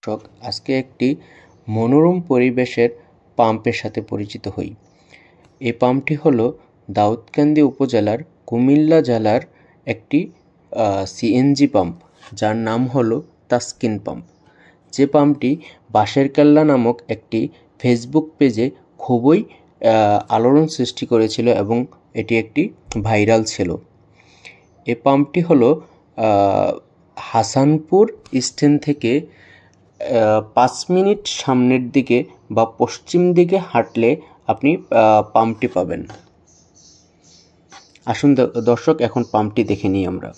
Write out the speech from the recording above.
দর্শক, আজকে একটি মনোরম পরিবেশের পাম্পের সাথে পরিচিত হই। এই পাম্পটি হলো দাউদকান্দি উপজেলার কুমিল্লা জেলার একটি সিএনজি পাম্প, যার নাম হলো তাসকিন পাম্প। যে পাম্পটি বাঁশের কেল্লা নামক একটি ফেসবুক পেজে খুবই আলোড়ন সৃষ্টি করেছিল এবং এটি একটি ভাইরাল ছিল। এই পাম্পটি হলো হাসানপুর স্ট্যান্ড থেকে 5 মিনিট সামনের দিকে বা পশ্চিম দিকে হাঁটলে আপনি পাম্পটি পাবেন। আসুন দর্শক, এখন পাম্পটি দেখে নিই আমরা।